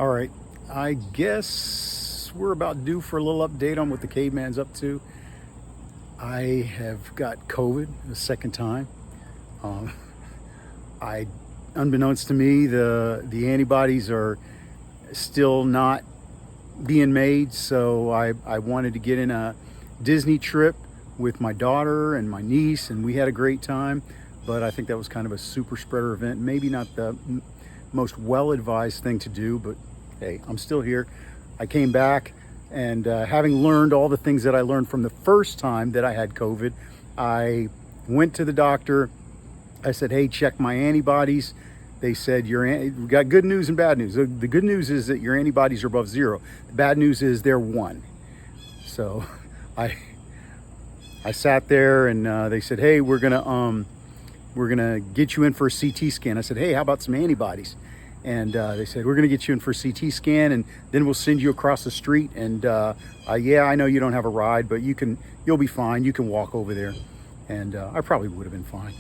All right, I guess we're about due for a little update on what the Caveman's up to. I have got COVID the second time. Unbeknownst to me, the antibodies are still not being made, so I wanted to get in a Disney trip with my daughter and my niece, and we had a great time. But I think that was kind of a super spreader event. Maybe not the most well-advised thing to do, but hey, I'm still here. I came back, and having learned all the things that I learned from the first time that I had COVID, I went to the doctor. I said, hey, check my antibodies. They said, we got good news and bad news. The good news is that your antibodies are above 0. The bad news is they're 1. So I sat there, and they said, hey, we're gonna get you in for a CT scan. I said, hey, how about some antibodies? And they said, we're gonna get you in for a CT scan, and then we'll send you across the street. And yeah, I know you don't have a ride, but you'll be fine. You can walk over there. And I probably would have been fine.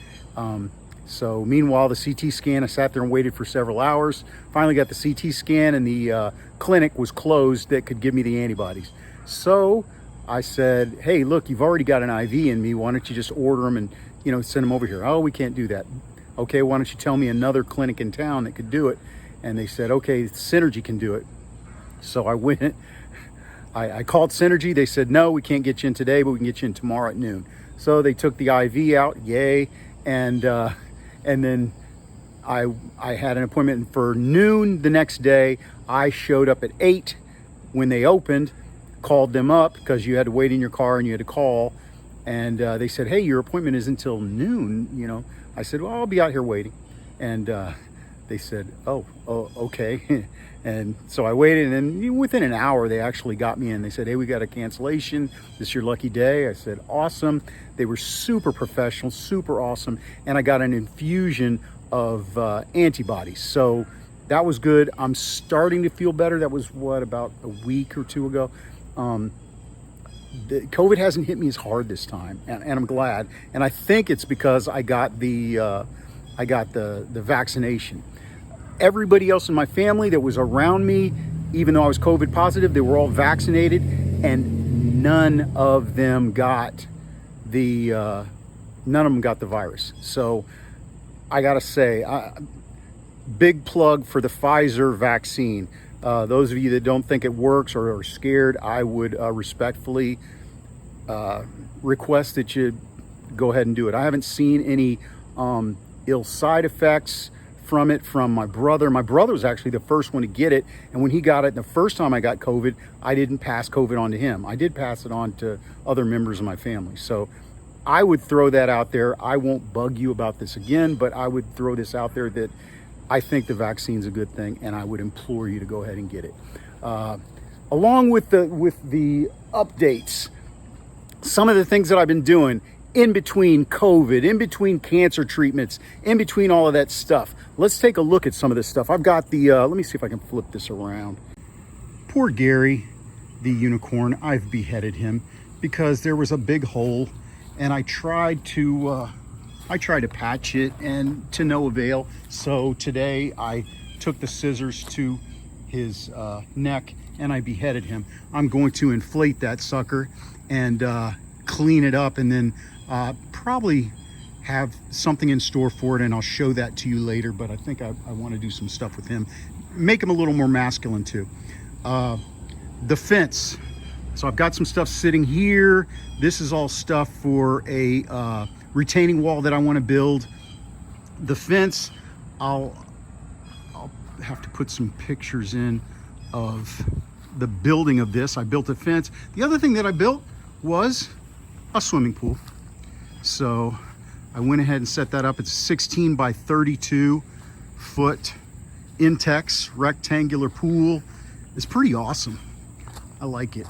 So meanwhile, the CT scan, I sat there and waited for several hours. Finally got the CT scan, and the clinic was closed that could give me the antibodies. So I said, hey, look, you've already got an IV in me. Why don't you just order them and send them over here? Oh, we can't do that. Okay, why don't you tell me another clinic in town that could do it? And they said, okay, Synergy can do it. So I went, I called Synergy. They said, no, we can't get you in today, but we can get you in tomorrow at noon. So they took the IV out, yay. And then I had an appointment for noon the next day. I showed up at 8 when they opened, called them up because you had to wait in your car and you had to call. And they said, hey, your appointment is until noon. I said, well, I'll be out here waiting. And they said, oh, okay. And so I waited, and within an hour, they actually got me in. They said, hey, we got a cancellation. This is your lucky day. I said, awesome. They were super professional, super awesome. And I got an infusion of antibodies. So that was good. I'm starting to feel better. That was, about a week or two ago. The COVID hasn't hit me as hard this time, and I'm glad. And I think it's because I got the vaccination. Everybody else in my family that was around me, even though I was COVID positive, they were all vaccinated, and none of them got the virus. So I gotta say, big plug for the Pfizer vaccine. Those of you that don't think it works or are scared, I would respectfully request that you go ahead and do it. I haven't seen any ill side effects from it from my brother. My brother was actually the first one to get it, and when he got it the first time I got COVID, I didn't pass COVID on to him. I did pass it on to other members of my family. So I would throw that out there. I won't bug you about this again, but I would throw this out there that I think the vaccine's a good thing, and I would implore you to go ahead and get it. Along with the updates, some of the things that I've been doing in between COVID, in between cancer treatments, in between all of that stuff. Let's take a look at some of this stuff. I've got the, let me see if I can flip this around. Poor Gary, the unicorn, I've beheaded him because there was a big hole, and I tried to patch it, and to no avail. So today I took the scissors to his neck and I beheaded him. I'm going to inflate that sucker and clean it up, and then probably have something in store for it, and I'll show that to you later. But I think I want to do some stuff with him, make him a little more masculine too. The fence. So I've got some stuff sitting here. This is all stuff for a retaining wall that I want to build. The fence, I'll have to put some pictures in of the building of this. I built a fence. The other thing that I built was a swimming pool. So I went ahead and set that up. It's a 16 by 32 foot Intex rectangular pool. It's pretty awesome. I like it.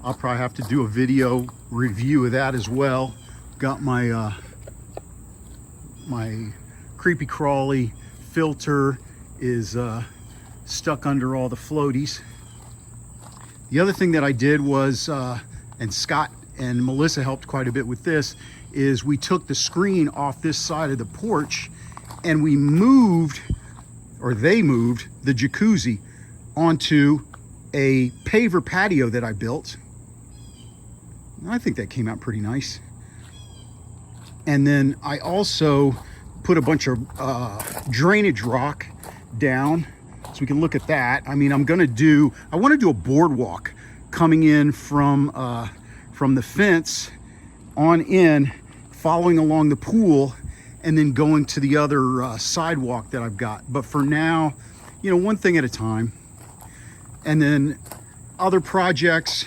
I'll probably have to do a video review of that as well. Got my my creepy crawly filter is stuck under all the floaties. The other thing that I did was, and Scott and Melissa helped quite a bit with this, is we took the screen off this side of the porch and we moved, or they moved, the jacuzzi onto a paver patio that I built. I think that came out pretty nice. And then I also put a bunch of drainage rock down so we can look at that. I mean, I want to do a boardwalk coming in from the fence on in, following along the pool, and then going to the other sidewalk that I've got. But for now, you know, one thing at a time. And then other projects,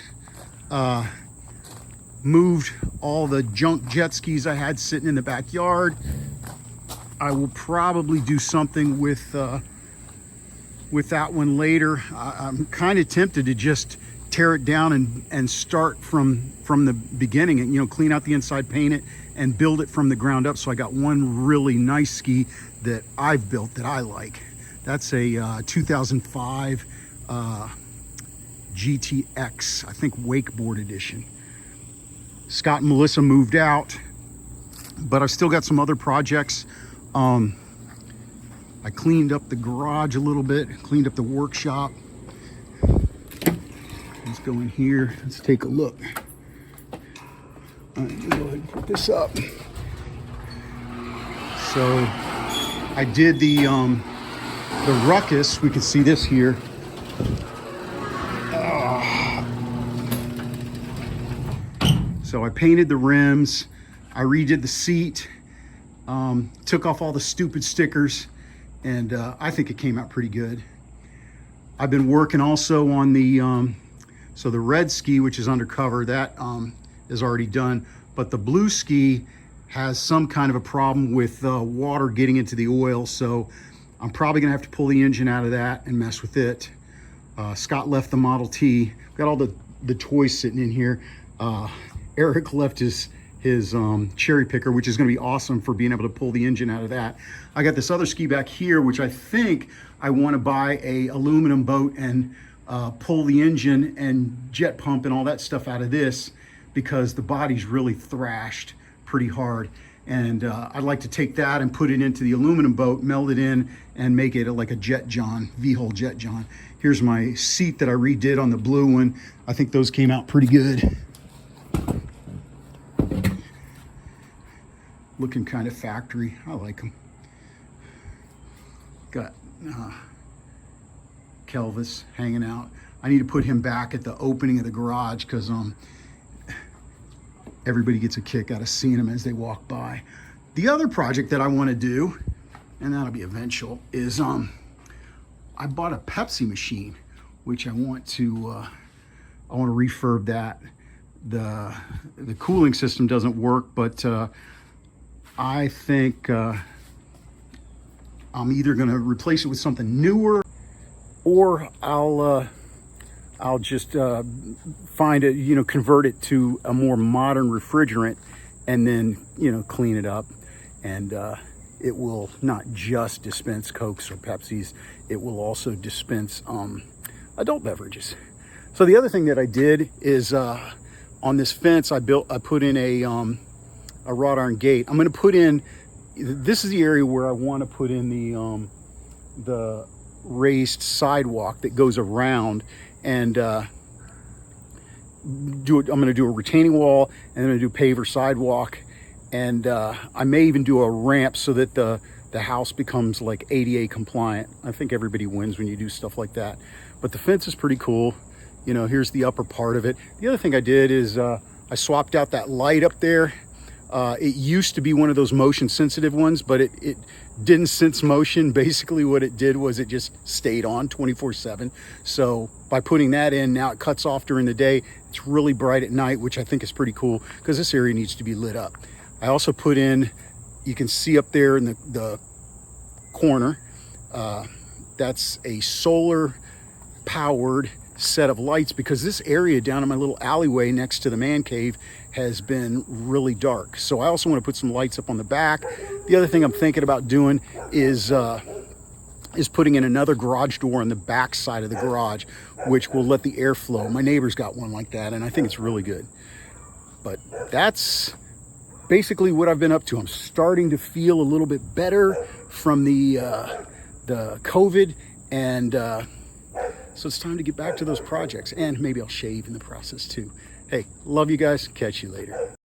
moved all the junk jet skis I had sitting in the backyard. I will probably do something with that one later. I'm kind of tempted to just tear it down and start from the beginning, and, you know, clean out the inside, paint it, and build it from the ground up. So I got one really nice ski that I've built that I like. That's a 2005 GTX, I think wakeboard edition. Scott and Melissa moved out, but I've still got some other projects. I cleaned up the garage a little bit, cleaned up the workshop. Let's go in here, let's take a look. All right, let me go ahead and put this up. So I did the ruckus. We can see this here. So I painted the rims, I redid the seat, took off all the stupid stickers, and I think it came out pretty good. I've been working also on the so the red ski, which is undercover, that is already done, but the blue ski has some kind of a problem with water getting into the oil, so I'm probably gonna have to pull the engine out of that and mess with it. Scott left the Model T. Got all the toys sitting in here. Eric left his cherry picker, which is going to be awesome for being able to pull the engine out of that. I got this other ski back here, which I think I want to buy a aluminum boat and pull the engine and jet pump and all that stuff out of this, because the body's really thrashed pretty hard. And I'd like to take that and put it into the aluminum boat, meld it in, and make it like a Jet John, V-hole Jet John. Here's my seat that I redid on the blue one. I think those came out pretty good. Looking kind of factory. I like them. Got Kelvis hanging out. I need to put him back at the opening of the garage, because everybody gets a kick out of seeing them as they walk by. The other project that I want to do, and that'll be eventual, is I bought a Pepsi machine, which I want to refurb that. The cooling system doesn't work, but I think I'm either going to replace it with something newer, or I'll just find it, you know, convert it to a more modern refrigerant, and then, you know, clean it up, and it will not just dispense Cokes or Pepsis, it will also dispense adult beverages. So the other thing that I did is on this fence I put in a wrought iron gate. I'm going to put in, this is the area where I want to put in the raised sidewalk that goes around, and I'm going to do a retaining wall, and then I'm going to do paver sidewalk, and I may even do a ramp so that the house becomes like ADA compliant. I think everybody wins when you do stuff like that. But the fence is pretty cool. You know, here's the upper part of it. The other thing I did is I swapped out that light up there. It used to be one of those motion sensitive ones, but it didn't sense motion. Basically what it did was it just stayed on 24/7. So by putting that in, now it cuts off during the day. It's really bright at night, which I think is pretty cool, because this area needs to be lit up. I also put in, you can see up there in the corner, that's a solar powered set of lights, because this area down in my little alleyway next to the man cave has been really dark. So I also want to put some lights up on the back. The other thing I'm thinking about doing is putting in another garage door on the back side of the garage, which will let the air flow. My neighbor's got one like that, and I think it's really good. But that's basically what I've been up to. I'm starting to feel a little bit better from the COVID, and So it's time to get back to those projects, and maybe I'll shave in the process too. Hey, love you guys. Catch you later.